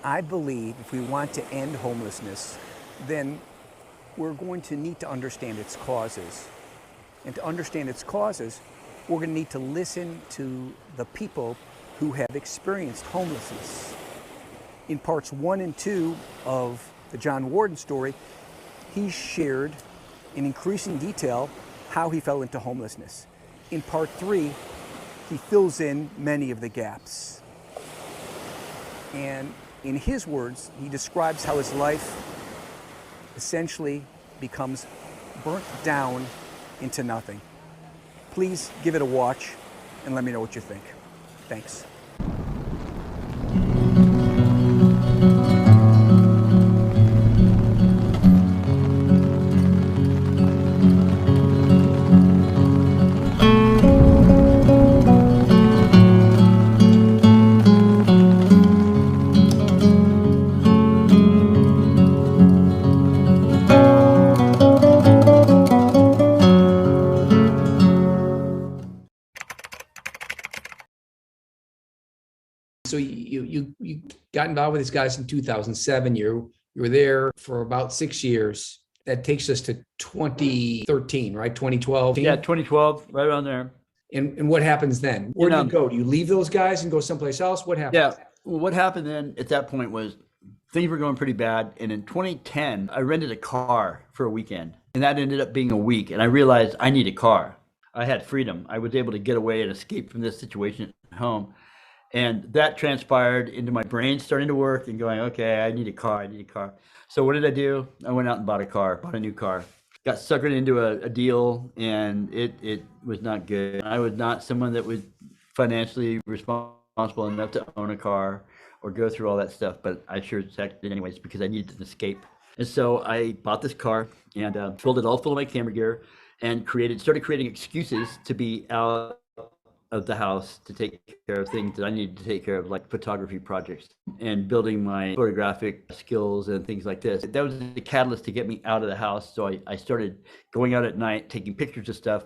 I believe if we want to end homelessness, then we're going to need to understand its causes. And to understand its causes, we're going to need to listen to the people who have experienced homelessness. In parts 1 and 2 of the John Warden story, he shared in increasing detail how he fell into homelessness. In part 3, he fills in many of the gaps. And in his words, he describes how his life essentially becomes burnt down into nothing. Please give it a watch and let me know what you think. Thanks. So you got involved with these guys in 2007. You were there for about 6 years. That takes us to 2013, right? 2012. Yeah, 2012, right around there. And what happens then? Where do you go? Do you leave those guys and go someplace else? What happens? Yeah, well, what happened then at that point was things were going pretty bad. And in 2010, I rented a car for a weekend, and that ended up being a week. And I realized I need a car. I had freedom. I was able to get away and escape from this situation at home. And that transpired into my brain starting to work and going, okay, I need a car. So what did I do? I went out and bought a new car. Got suckered into a deal, and it was not good. I was not someone that was financially responsible enough to own a car or go through all that stuff, but I sure as heck did anyways because I needed an escape. And so I bought this car and filled it all full of my camera gear and started creating excuses to be out of the house to take care of things that I needed to take care of, like photography projects and building my photographic skills and things like this. That was the catalyst to get me out of the house. So I started going out at night, taking pictures of stuff.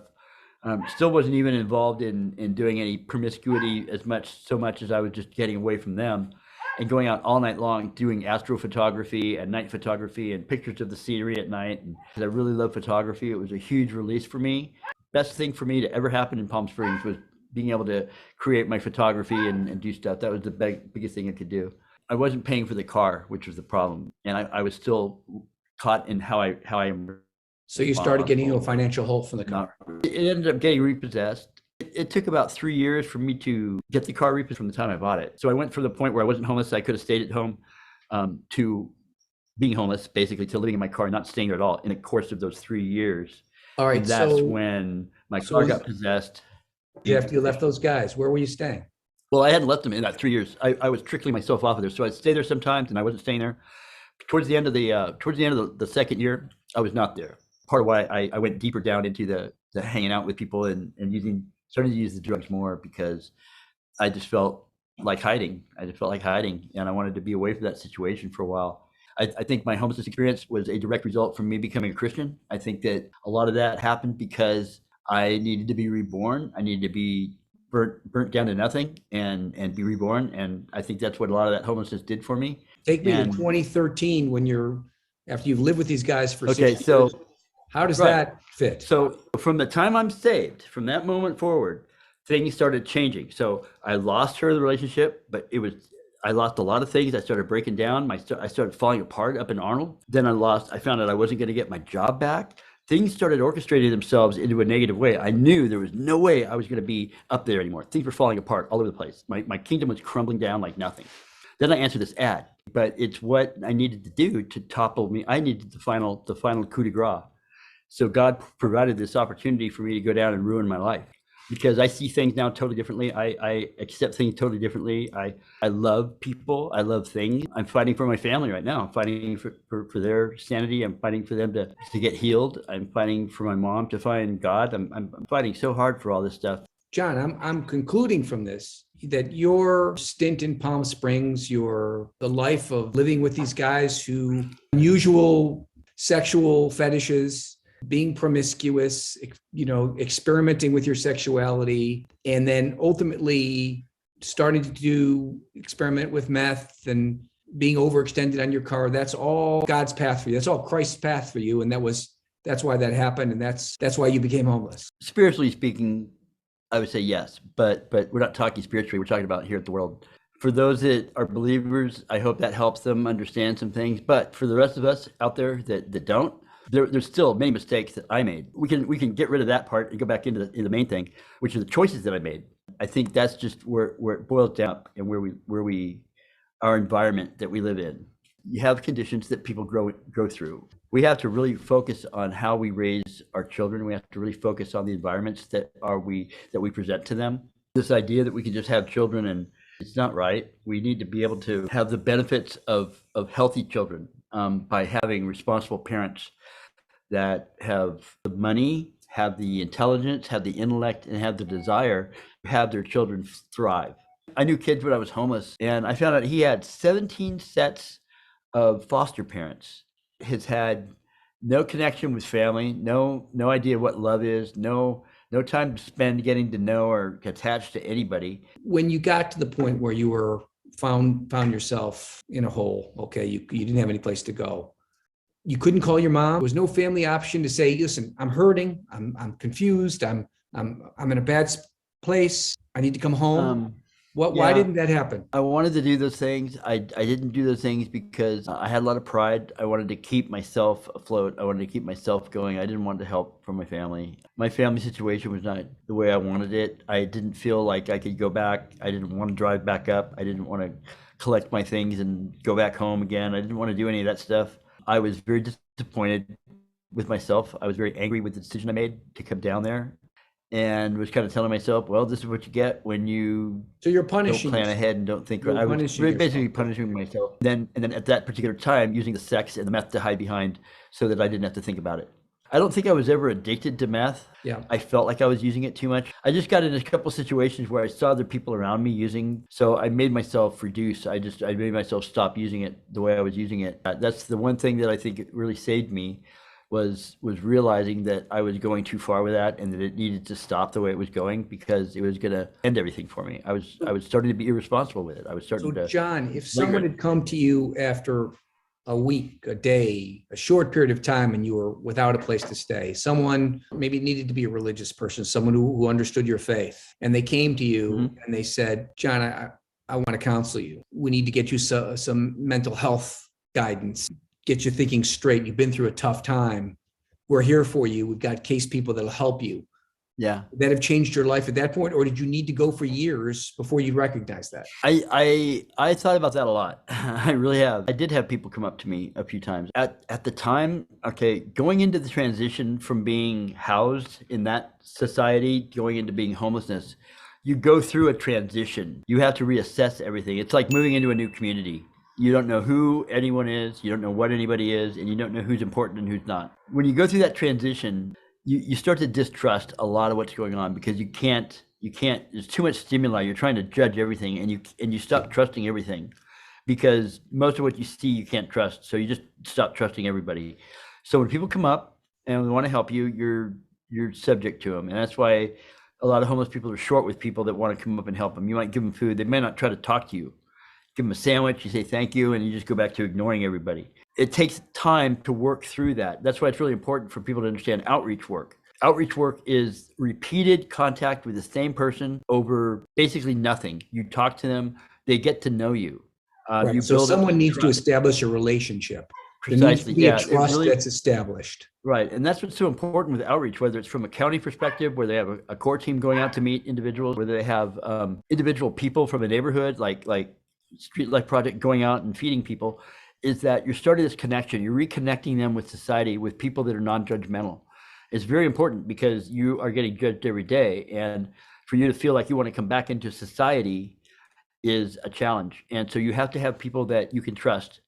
Still wasn't even involved in doing any promiscuity so much as I was just getting away from them and going out all night long doing astrophotography and night photography and pictures of the scenery at night. And because I really love photography, it was a huge release for me. Best thing for me to ever happen in Palm Springs was being able to create my photography and do stuff. That was the biggest thing I could do. I wasn't paying for the car, which was the problem. And I was still caught in how I am. So you started getting into a financial hole from the car. It ended up getting repossessed. It took about 3 years for me to get the car repossessed from the time I bought it. So I went from the point where I wasn't homeless, I could have stayed at home, to being homeless, basically, to living in my car, not staying there at all in the course of those 3 years. All right. And that's when my car got possessed. After you left those guys, where were you staying? Well, I hadn't left them in that 3 years. I was trickling myself off of there. So I'd stay there sometimes and I wasn't staying there. Towards the end of the second year, I was not there. Part of why I went deeper down into the hanging out with people and starting to use the drugs more because I just felt like hiding. And I wanted to be away from that situation for a while. I think my homelessness experience was a direct result from me becoming a Christian. I think that a lot of that happened because I needed to be reborn. I needed to be burnt down to nothing and be reborn. And I think that's what a lot of that homelessness did for me. Take me to 2013 after you've lived with these guys for 6 years. So how does that fit? So from the time I'm saved, from that moment forward, things started changing. So I lost her the relationship, but I lost a lot of things. I started breaking down. I started falling apart up in Arnold. Then I found out I wasn't going to get my job back. Things started orchestrating themselves into a negative way. I knew there was no way I was going to be up there anymore. Things were falling apart all over the place. My kingdom was crumbling down like nothing. Then I answered this ad, but it's what I needed to do to topple me. I needed the final coup de grace. So God provided this opportunity for me to go down and ruin my life because I see things now totally differently. I accept things totally differently. I love people. I love things. I'm fighting for my family right now. I'm fighting for their sanity. I'm fighting for them to get healed. I'm fighting for my mom to find God. I'm fighting so hard for all this stuff. John, I'm concluding from this that your stint in Palm Springs, the life of living with these guys who unusual sexual fetishes, being promiscuous, experimenting with your sexuality, and then ultimately starting to experiment with meth and being overextended on your car, that's all God's path for you. That's all Christ's path for you. And that's why that happened. And that's why you became homeless. Spiritually speaking, I would say yes, but we're not talking spiritually. We're talking about here at the world. For those that are believers, I hope that helps them understand some things. But for the rest of us out there that don't, there's still many mistakes that I made. We can get rid of that part and go back into the main thing, which are the choices that I made. I think that's just where it boils down, and where we our environment that we live in. You have conditions that people go through. We have to really focus on how we raise our children. We have to really focus on the environments that we present to them. This idea that we can just have children and it's not right. We need to be able to have the benefits of healthy children by having responsible parents that have the money, have the intelligence, have the intellect, and have the desire to have their children thrive. I knew kids when I was homeless, and I found out he had 17 sets of foster parents. Has had no connection with family, no idea what love is, no time to spend getting to know or attached to anybody. When you got to the point where you were found yourself in a hole, okay, you didn't have any place to go. You couldn't call your mom. There was no family option to say, listen, I'm hurting, I'm confused, I'm in a bad place, I need to come home. Why didn't that happen? I wanted to do those things. I didn't do those things because I had a lot of pride. I wanted to keep myself afloat. I wanted to keep myself going. I didn't want the help from my family. My family situation was not the way I wanted it. I didn't feel like I could go back. I didn't want to drive back up. I didn't want to collect my things and go back home again. I didn't want to do any of that stuff. I was very disappointed with myself. I was very angry with the decision I made to come down there. And was kind of telling myself, well, this is what you get when you you're punishing don't plan ahead and don't think. I was basically punishing myself. And then at that particular time, using the sex and the meth to hide behind so that I didn't have to think about it. I don't think I was ever addicted to meth. Yeah. I felt like I was using it too much. I just got in a couple of situations where I saw other people around me using, so I made myself reduce. I made myself stop using it the way I was using it. That's the one thing that I think really saved me. Was realizing that I was going too far with that and that it needed to stop the way it was going because it was going to end everything for me. I was starting to be irresponsible with it. I was starting to. So John, if someone had come to you after a week, a day, a short period of time, and you were without a place to stay, someone maybe needed to be a religious person, someone who understood your faith, and they came to you and they said, John, I want to counsel you. We need to get you some mental health guidance. Get you thinking straight. You've been through a tough time. We're here for you. We've got case people that'll help you. Yeah. That have changed your life at that point, or did you need to go for years before you recognized that? I thought about that a lot. I really have. I did have people come up to me a few times. At the time, okay, going into the transition from being housed in that society, going into being homelessness, you go through a transition. You have to reassess everything. It's like moving into a new community. You don't know who anyone is, you don't know what anybody is, and you don't know who's important and who's not. When you go through that transition, you start to distrust a lot of what's going on because you can't, there's too much stimuli. You're trying to judge everything and you stop trusting everything because most of what you see you can't trust. So you just stop trusting everybody. So when people come up and they want to help you, you're subject to them. And that's why a lot of homeless people are short with people that want to come up and help them. You might give them food. They may not try to talk to you. Give them a sandwich, you say thank you, and you just go back to ignoring everybody. It takes time to work through that. That's why it's really important for people to understand outreach work. Outreach work is repeated contact with the same person over basically nothing. You talk to them, they get to know you. Right. So someone needs to establish a relationship. Precisely. There needs to be a trust that's established. Right. And that's what's so important with outreach, whether it's from a county perspective, where they have a core team going out to meet individuals, whether they have individual people from a neighborhood, like Street Life Project going out and feeding people, is that you're starting this connection. You're reconnecting them with society, with people that are non-judgmental. It's very important because you are getting judged every day. And for you to feel like you want to come back into society is a challenge. And so you have to have people that you can trust.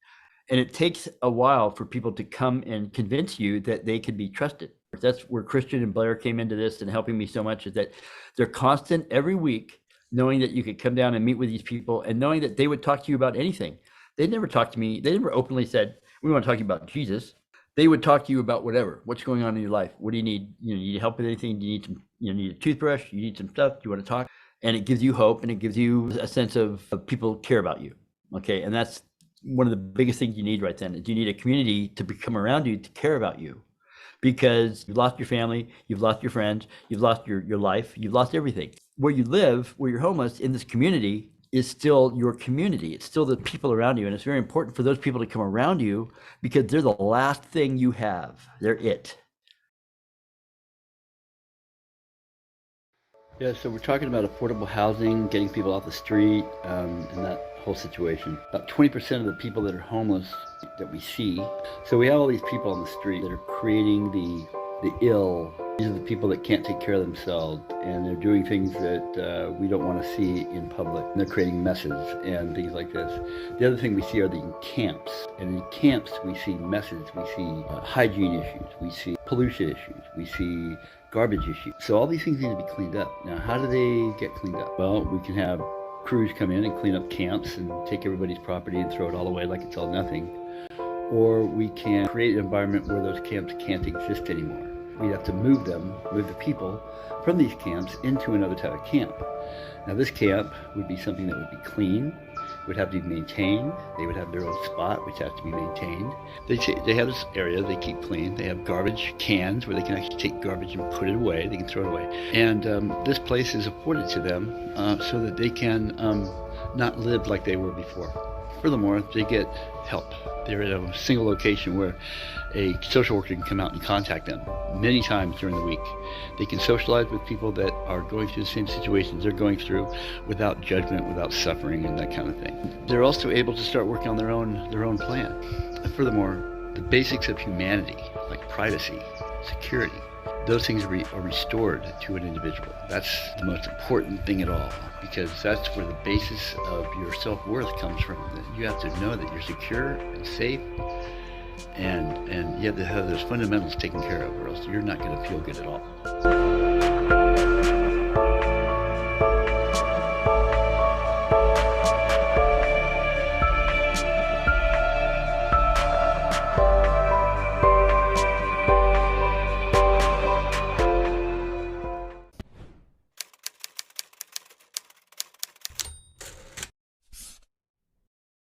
And it takes a while for people to come and convince you that they can be trusted. That's where Christian and Blair came into this and helping me so much, is that they're constant every week, knowing that you could come down and meet with these people and knowing that they would talk to you about anything. They never talked to me. They never openly said, we want to talk to you about Jesus. They would talk to you about whatever, what's going on in your life. What do you need? You need help with anything? Do you need some, need a toothbrush? You need some stuff? Do you want to talk? And it gives you hope and it gives you a sense of people care about you. Okay. And that's one of the biggest things you need right then is you need a community to come around you to care about you, because you've lost your family, you've lost your friends, you've lost your life, you've lost everything. Where you live, where you're homeless, in this community is still your community. It's still the people around you. And it's very important for those people to come around you because they're the last thing you have. They're it. Yeah, so we're talking about affordable housing, getting people off the street, and that whole situation. About 20% of the people that are homeless that we see. So we have all these people on the street that are creating the ill. These are the people that can't take care of themselves, and they're doing things that we don't want to see in public. And they're creating messes and things like this. The other thing we see are the camps. And in camps, we see messes, we see hygiene issues, we see pollution issues, we see garbage issues. So all these things need to be cleaned up. Now, how do they get cleaned up? Well, we can have crews come in and clean up camps and take everybody's property and throw it all away like it's all nothing. Or we can create an environment where those camps can't exist anymore. We'd have to move the people from these camps into another type of camp. Now, this camp would be something that would be clean, would have to be maintained. They would have their own spot, which has to be maintained. They have this area they keep clean. They have garbage cans where they can actually take garbage and put it away. They can throw it away. And this place is afforded to them so that they can not live like they were before. Furthermore, they get help. They're at a single location where a social worker can come out and contact them many times during the week. They can socialize with people that are going through the same situations they're going through without judgment, without suffering, and that kind of thing. They're also able to start working on their own plan. And furthermore, the basics of humanity, like privacy, security, those things are restored to an individual. That's the most important thing at all, because that's where the basis of your self-worth comes from. You have to know that you're secure and safe, and you have to have those fundamentals taken care of, or else you're not going to feel good at all.